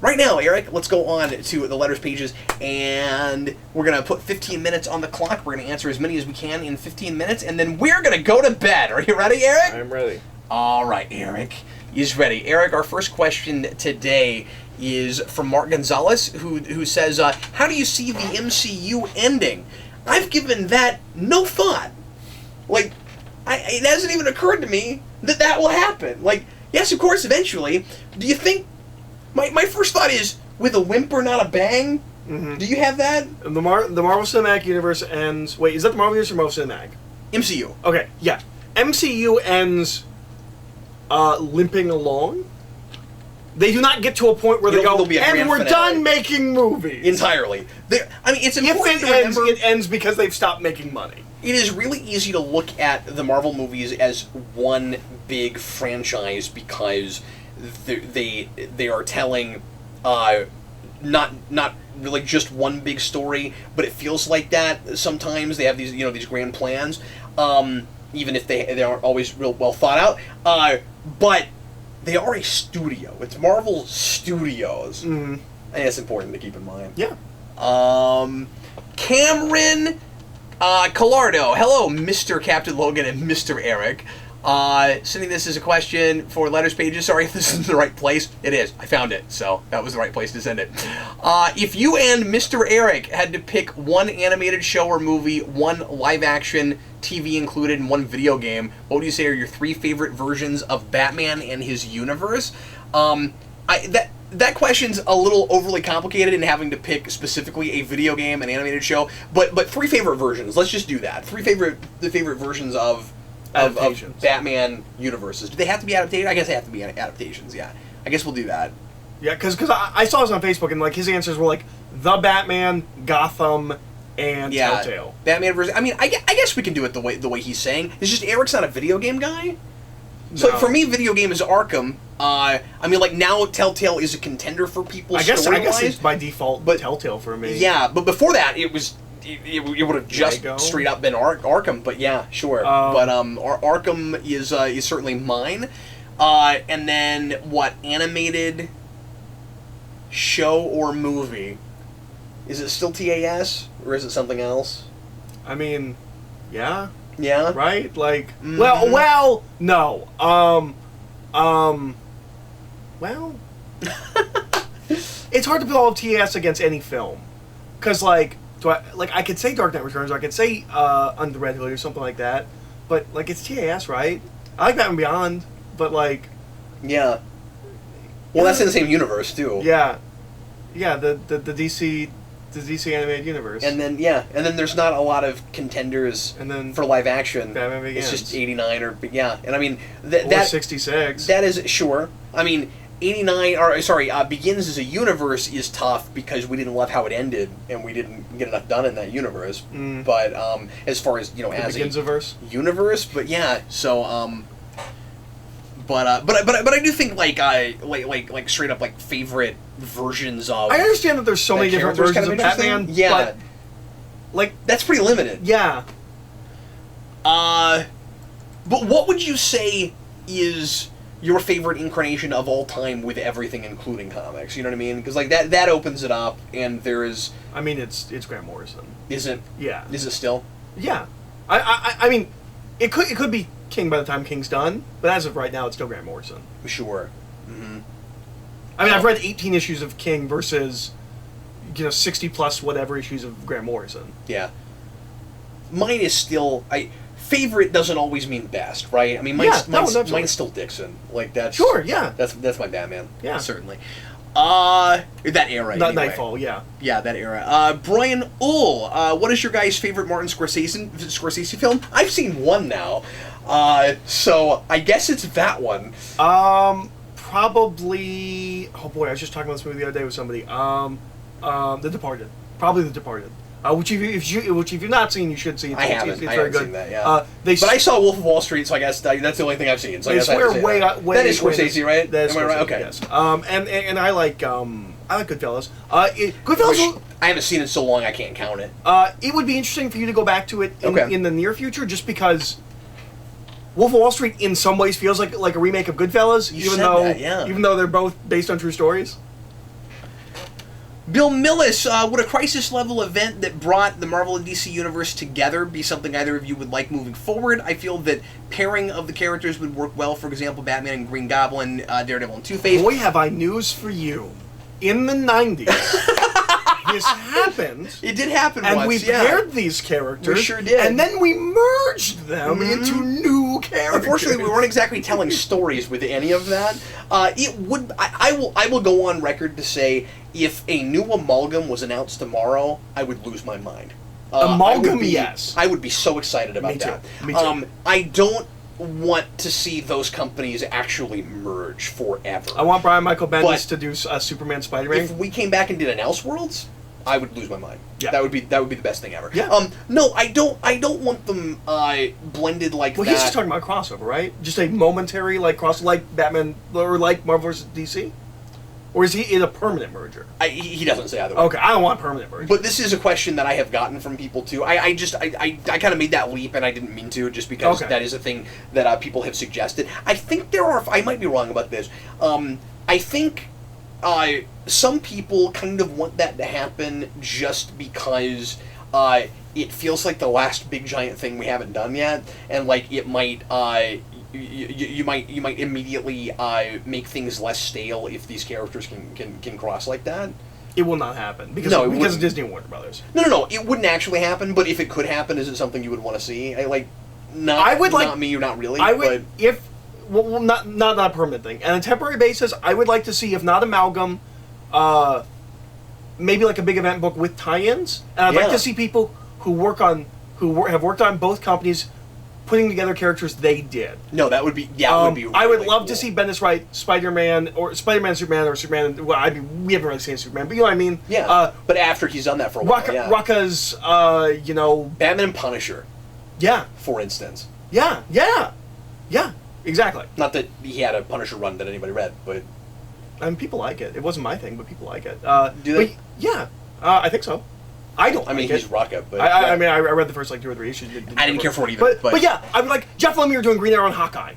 Right now, Eric, let's go on to the letters pages, and we're going to put 15 minutes on the clock. We're going to answer as many as we can in 15 minutes, and then we're going to go to bed. Are you ready, Eric? I'm ready. All right, Eric is ready. Eric, our first question today is from Mark Gonzalez, who says, how do you see the MCU ending? I've given that no thought. Like, it hasn't even occurred to me that will happen. Like, yes, of course, eventually. Do you think... My first thought is, with a whimper, not a bang? Mm-hmm. Do you have that? The Marvel Cinematic Universe ends... Wait, is that the Marvel Universe or Marvel Cinematic? MCU. Okay, yeah. MCU ends limping along. They do not get to a point where they go, and we're done making movies. Entirely. I mean, it's important to remember... It ends because they've stopped making money. It is really easy to look at the Marvel movies as one big franchise because... They are telling not really just one big story, but it feels like that sometimes. They have these these grand plans, even if they aren't always real well thought out. But they are a studio. It's Marvel Studios. Mm-hmm. I think that's important to keep in mind. Yeah. Cameron Collardo. Hello, Mr. Captain Logan and Mr. Eric. Sending this as a question for letters pages. Sorry if this isn't the right place. It is. I found it, so that was the right place to send it. If you and Mr. Eric had to pick one animated show or movie, one live-action, TV included, and one video game, what would you say are your 3 favorite versions of Batman and his universe? That question's a little overly complicated in having to pick specifically a video game, an animated show, but 3 favorite versions. Let's just do that. The favorite versions of Batman universes. Do they have to be adapted? I guess they have to be adaptations, yeah. I guess we'll do that. Yeah, because I saw this on Facebook, and like his answers were like, The Batman, Gotham, and Telltale. Batman versus... I mean, I guess we can do it the way he's saying. It's just Eric's not a video game guy. So for me, video game is Arkham. I mean, like, now Telltale is a contender for people. I guess it's by default Telltale for me. Yeah, but before that, it was... It would have just straight up been Arkham, but yeah, sure. But Arkham is certainly mine. And then what animated show or movie? Is it still TAS or is it something else? I mean, yeah, right. Like, well, no. Well, it's hard to put all of TAS against any film, because like. I could say Dark Knight Returns, or I could say Under the Red Hood or something like that, but like it's TAS, right? I like Batman Beyond, but like, yeah. Well, that's in the same universe too. Yeah, the DC animated universe. And then there's not a lot of contenders. And then for live action, Batman Begins. It's just 89 or and I mean or 66. That is sure. I mean. 89, or sorry, Begins as a universe is tough because we didn't love how it ended, and we didn't get enough done in that universe. But as far as as Begins-averse universe, but yeah, so but I do think like straight up like favorite versions of. I understand that there's so many different versions of Batman. Yeah, but, like that's pretty limited. Yeah. But what would you say is your favorite incarnation of all time with everything, including comics? You know what I mean? Because like that opens it up, and there is. I mean, it's Grant Morrison. Is it? Yeah. Is it still? Yeah. I mean, it could be King by the time King's done, but as of right now, it's still Grant Morrison. Sure. Mm-hmm. I mean, I've read 18 issues of King versus 60 plus whatever issues of Grant Morrison. Yeah. Mine is still favorite doesn't always mean best, right? I mean, mine's still Dixon. Like that's sure, yeah. That's my Batman. Yeah, certainly. That era. Not anyway. Nightfall, yeah. Yeah, that era. Brian Ull, what is your guys' favorite Martin Scorsese film? I've seen one now, so I guess it's that one. Probably. Oh boy, I was just talking about this movie the other day with somebody. The Departed. Probably The Departed. Which if you've not seen, you should see. I haven't. It's I very haven't good. seen that. Yeah. But I saw Wolf of Wall Street, so I guess that's the only thing I've seen. So I guess way. That is Scorsese, right? That is Am I right? Scorsese, Okay. Yes. And I like Goodfellas. Goodfellas. I haven't seen it so long I can't count it. It would be interesting for you to go back to it in the near future, just because Wolf of Wall Street in some ways feels like a remake of Goodfellas, even though they're both based on true stories. Bill Millis, would a crisis-level event that brought the Marvel and DC universe together be something either of you would like moving forward? I feel that pairing of the characters would work well. For example, Batman and Green Goblin, Daredevil and Two-Face. Boy, have I news for you. In the 90s, this happened. It did happen and once, we paired these characters. We sure did. And then we merged them into new characters. Unfortunately, we weren't exactly telling stories with any of that. It would. I will go on record to say, if a new amalgam was announced tomorrow, I would lose my mind. Amalgam, yes. I would be so excited about that. Me too. I don't want to see those companies actually merge forever. I want Brian Michael Bendis to do Superman Spider-Man. If we came back and did an Elseworlds, I would lose my mind. Yeah. That would be the best thing ever. Yeah. No, I don't want them blended like that. Well, he's just talking about crossover, right? Just a momentary cross, like Batman or like Marvel vs. DC, or is he in a permanent merger? He doesn't say either way. Okay, I don't want permanent merger. But this is a question that I have gotten from people too. I kind of made that leap, and I didn't mean to, just because that is a thing that people have suggested. I think there are. I might be wrong about this. I think some people kind of want that to happen just because it feels like the last big giant thing we haven't done yet, and like it might. You might immediately make things less stale if these characters can cross like that. It will not happen because of Disney and Warner Brothers. No, it wouldn't actually happen. But if it could happen, is it something you would want to see? Not me, or not really. I would not a permanent thing. On a temporary basis, I would like to see, if not amalgam, maybe like a big event book with tie-ins. And I'd like to see people who have worked on both companies putting together characters they did. No, that would be really I would love cool to see Bendis write Spider-Man or Spider-Man Superman or Superman. Well, we haven't really seen Superman, but you know what I mean. Yeah. But after he's done that for a while, Rucka's, Batman and Punisher. Yeah. For instance. Yeah. Exactly. Not that he had a Punisher run that anybody read, but I mean, people like it. It wasn't my thing, but people like it. Do they? But, yeah. I think so. I don't. I mean, like he's Rucka, but I mean, I read the first 2 or 3 issues. I didn't care for it either. But yeah, I would like Jeff Lemire doing Green Arrow and Hawkeye.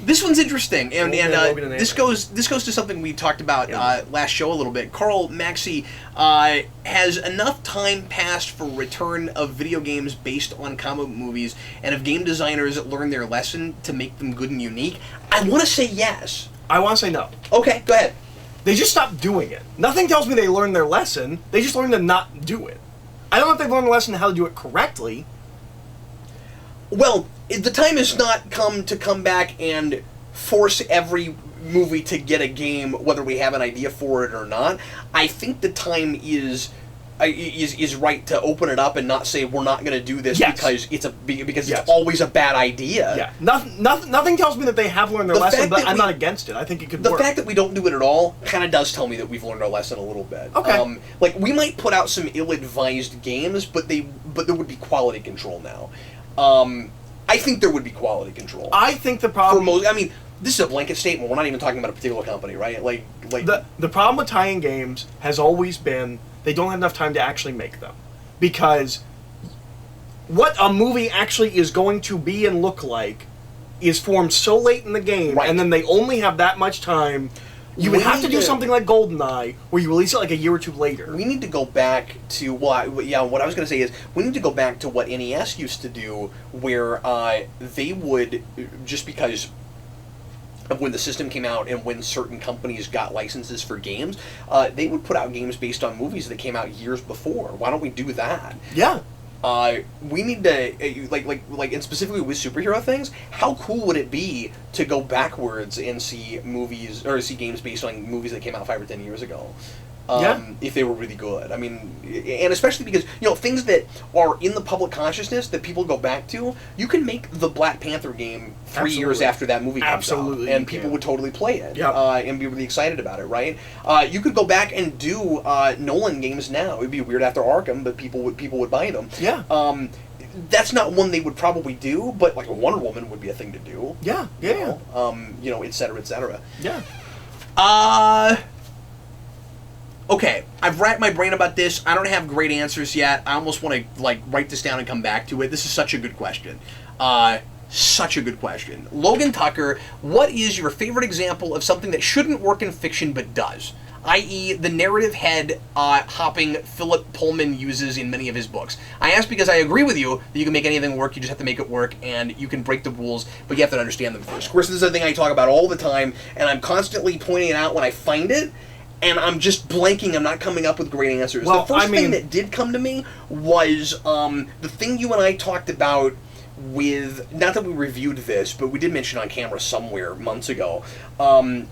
This one's interesting, and Logan and this goes to something we talked about last show a little bit. Carl Maxey has enough time passed for return of video games based on comic movies, and have game designers learned their lesson to make them good and unique? I want to say yes. I want to say no. Okay, go ahead. They just stopped doing it. Nothing tells me they learned their lesson. They just learned to not do it. I don't know if they've learned the lesson how to do it correctly. Well, the time has not come back and force every movie to get a game, whether we have an idea for it or not. I think the time is right to open it up and not say we're not going to do this because it's always a bad idea. Yeah, nothing tells me that they have learned their lesson, but I'm not against it. I think it could work. The fact that we don't do it at all kind of does tell me that we've learned our lesson a little bit. Okay. Like we might put out some ill-advised games, but there would be quality control now. I think there would be quality control. I think the problem. This is a blanket statement. We're not even talking about a particular company, right? Like the problem with tie-in games has always been they don't have enough time to actually make them, because what a movie actually is going to be and look like is formed so late in the game, and then they only have that much time. You would have to do something like GoldenEye, where you release it like a year or 2 later. We need to go back to what I was going to say is we need to go back to what NES used to do, where they would, just because of when the system came out and when certain companies got licenses for games, they would put out games based on movies that came out years before. Why don't we do that? Yeah. We need to like, and specifically with superhero things. How cool would it be to go backwards and see movies or see games based on movies that came out 5 or 10 years ago? If they were really good. I mean, and especially because, things that are in the public consciousness that people go back to, you can make the Black Panther game 3 years after that movie comes out, and people would totally play it and be really excited about it, right? You could go back and do Nolan games now. It would be weird after Arkham, but people would buy them. Yeah. That's not one they would probably do, but like a Wonder Woman would be a thing to do. Yeah. Et cetera, et cetera. Yeah. Okay, I've racked my brain about this. I don't have great answers yet. I almost want to write this down and come back to it. This is such a good question. Such a good question. Logan Tucker, what is your favorite example of something that shouldn't work in fiction but does? I.e., the narrative head hopping Philip Pullman uses in many of his books. I ask because I agree with you that you can make anything work, you just have to make it work, and you can break the rules, but you have to understand them first. Of course, this is a thing I talk about all the time, and I'm constantly pointing it out when I find it, and I'm just blanking, I'm not coming up with great answers. Well, the first thing that did come to me was the thing you and I talked about with, not that we reviewed this, but we did mention on camera somewhere months ago,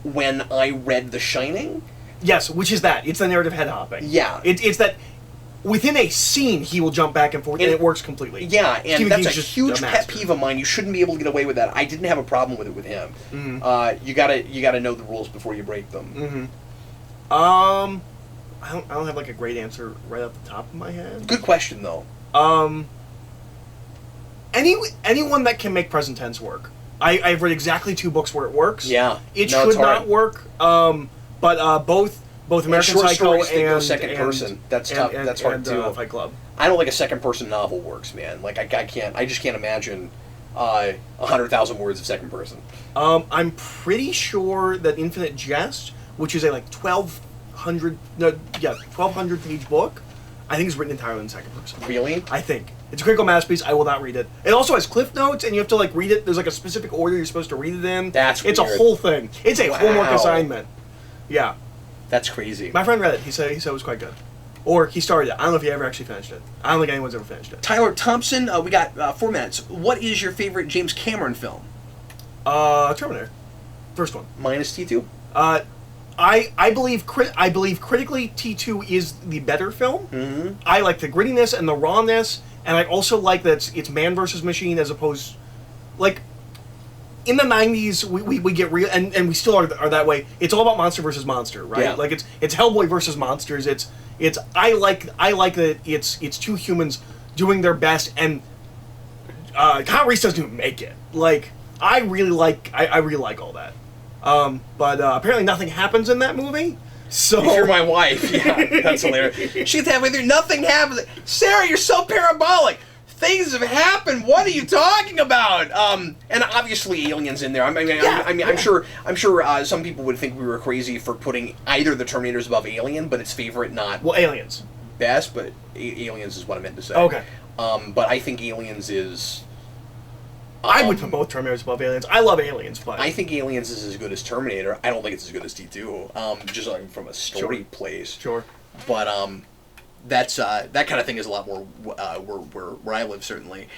when I read The Shining. Yes, which is that. It's the narrative head hopping. Yeah. It's that within a scene he will jump back and forth, and it works completely. Yeah, and Stephen that's King's a just huge a pet master. peeve of mine. You shouldn't be able to get away with that. I didn't have a problem with it with him. You gotta know the rules before you break them. I don't have like a great answer right off the top of my head. Good question though. Anyone that can make present tense work. I've read exactly 2 books where it works. Yeah. It No, should it's hard. not work. But both American short Psycho stories that go and second person. That's tough. That's hard too. Fight Club. I don't think a second person novel works, man. Like I just can't imagine 100,000 words of second person. I'm pretty sure that Infinite Jest, which is a like 1,200 page book, I think is written entirely in second person. Really? I think. It's a critical masterpiece. I will not read it. It also has cliff notes, and you have to like read it. There's like a specific order you're supposed to read it in. That's It's weird. a whole thing. It's a homework assignment. Yeah. That's crazy. My friend read it. He said it was quite good. Or he started it. I don't know if he ever actually finished it. I don't think anyone's ever finished it. Tyler Thompson, we got 4 minutes. What is your favorite James Cameron film? Terminator. First one. Minus T2? I believe critically T2 is the better film. Mm-hmm. I like the grittiness and the rawness, and I also like that it's man versus machine as opposed, like, in the 90s we get real, and we still are that way. It's all about monster versus monster, right? Yeah. Like it's Hellboy versus monsters. I like that it's 2 humans doing their best, and Kyle Reese doesn't even make it. Like I really like all that. But apparently nothing happens in that movie. So If you're my wife, yeah, that's hilarious. She's halfway through, nothing happens. Sarah, you're so parabolic. Things have happened. What are you talking about? And obviously, aliens in there. I'm sure some people would think we were crazy for putting either the Terminators above Alien, but it's favorite, not Aliens. best. But Aliens is what I meant to say. Okay. But I think Aliens is. I would put both Terminators above Aliens. I love Aliens, but I think Aliens is as good as Terminator. I don't think it's as good as T2. Just like from a story place. Sure. But that's that kind of thing is a lot more where I live, certainly.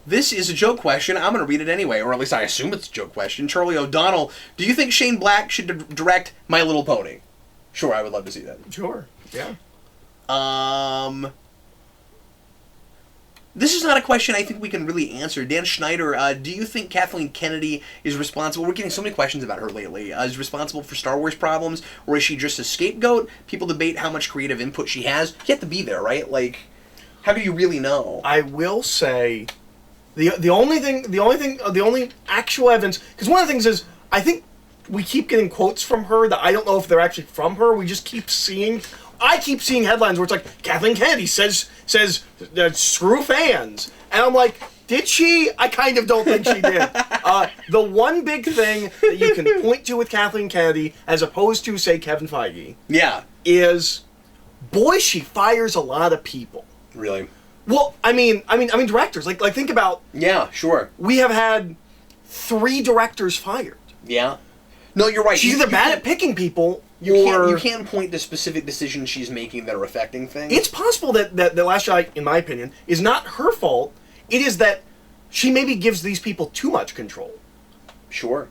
This is a joke question. I'm going to read it anyway, or at least I assume it's a joke question. Charlie O'Donnell, do you think Shane Black should direct My Little Pony? Sure, I would love to see that. Sure. Yeah. This is not a question I think we can really answer. Dan Schneider, do you think Kathleen Kennedy is responsible? We're getting so many questions about her lately. Is responsible for Star Wars problems, or is she just a scapegoat? People debate how much creative input she has. You have to be there, right? Like, how do you really know? I will say, the only actual evidence, because one of the things is I think we keep getting quotes from her that I don't know if they're actually from her. We just keep seeing. I keep seeing headlines where it's like Kathleen Kennedy says screw fans, and I'm like, did she? I kind of don't think she did. The one big thing that you can point to with Kathleen Kennedy, as opposed to say Kevin Feige, is, boy, she fires a lot of people. Really? Well, I mean, directors. Like think about. Yeah, sure. We have had 3 directors fired. Yeah. No, you're right. She's either bad at picking people. You can't point to specific decisions she's making that are affecting things. It's possible that The Last Jedi, in my opinion, is not her fault. It is that she maybe gives these people too much control. Sure.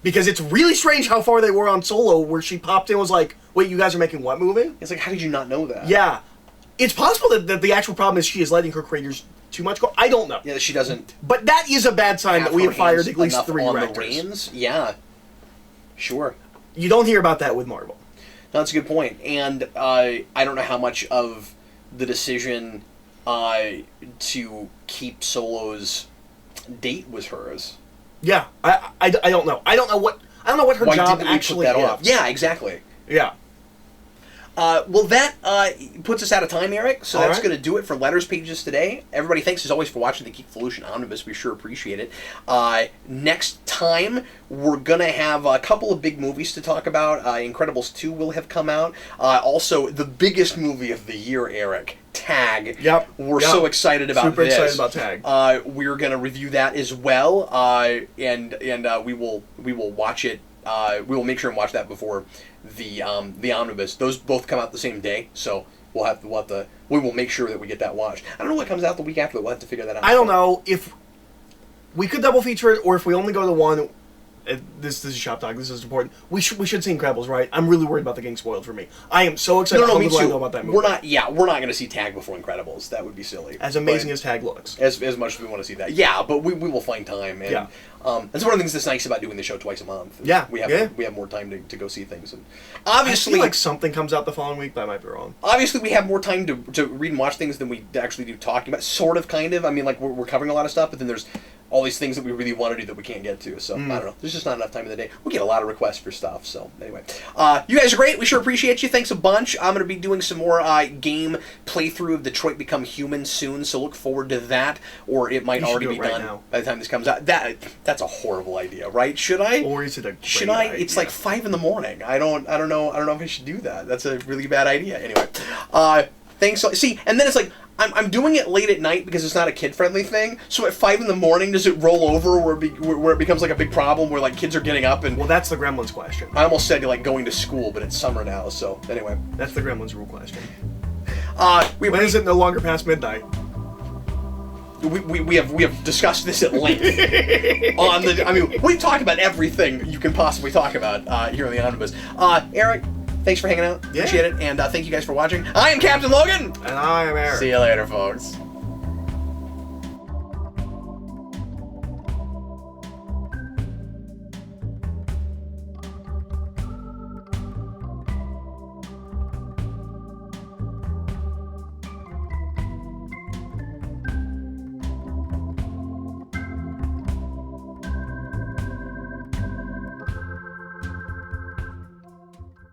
Because it's really strange how far they were on Solo, where she popped in and was like, wait, you guys are making what movie? It's like, how did you not know that? Yeah. It's possible that the actual problem is she is letting her creators too much go. I don't know. Yeah, she doesn't. But that is a bad sign that we have fired at least 3 on directors. The reins? Yeah. Sure. You don't hear about that with Marvel. No, that's a good point. And I don't know how much of the decision to keep Solo's date was hers. Yeah, I don't know. I don't know what her Why job didn't we actually put that is. off? Yeah, exactly. Yeah. Well, that puts us out of time, Eric. So All that's right. going to do it for Letters Pages today. Everybody, thanks as always for watching the Geekvolution Omnibus. We sure appreciate it. Next time, we're going to have a couple of big movies to talk about. Incredibles 2 will have come out. Also, the biggest movie of the year, Eric. Tag. Yep. We're so excited about Super this. excited about Tag. We're going to review that as well, and we will watch it. We will make sure and watch that before the omnibus. Those both come out the same day, so we will make sure that we get that watched. I don't know what comes out the week after. We'll have to figure that out. I don't know if we could double feature it, or if we only go to one. This is Shop Talk. This is important. We should see Incredibles, right? I'm really worried about the getting spoiled for me. I am so excited. No, How me little too. I know about that movie. We're not going to see Tag before Incredibles. That would be silly. As amazing as Tag looks. As much as we want to see that. Yeah, but we will find time. And, that's one of the things that's nice about doing the show twice a month. Yeah, we have more time to go see things. And obviously, I feel like something comes out the following week, but I might be wrong. Obviously, we have more time to read and watch things than we actually do talking about. Sort of, kind of. I mean, like, we're covering a lot of stuff, but then there's all these things that we really want to do that we can't get to. So, I don't know. There's just not enough time in the day. We get a lot of requests for stuff. So, anyway. You guys are great. We sure appreciate you. Thanks a bunch. I'm going to be doing some more game playthrough of Detroit Become Human soon, so look forward to that. Or it might already be right done now. by the time this comes out. That's a horrible idea, right? Should I? Or is it a Should great I? idea? It's like 5 in the morning. I don't know if I should do that. That's a really bad idea. Anyway, thanks. See, and then it's like I'm doing it late at night because it's not a kid-friendly thing. So at 5 in the morning, does it roll over where it becomes like a big problem where like kids are getting up and? Well, that's the Gremlins question. I almost said like going to school, but it's summer now. So anyway, That's the Gremlins rule question. when is it no longer past midnight? We have discussed this at length on the. I mean, we talk about everything you can possibly talk about here on the Omnibus. Eric, thanks for hanging out. Yeah. Appreciate it, and thank you guys for watching. I am Captain Logan, And I am Eric. See you later, folks.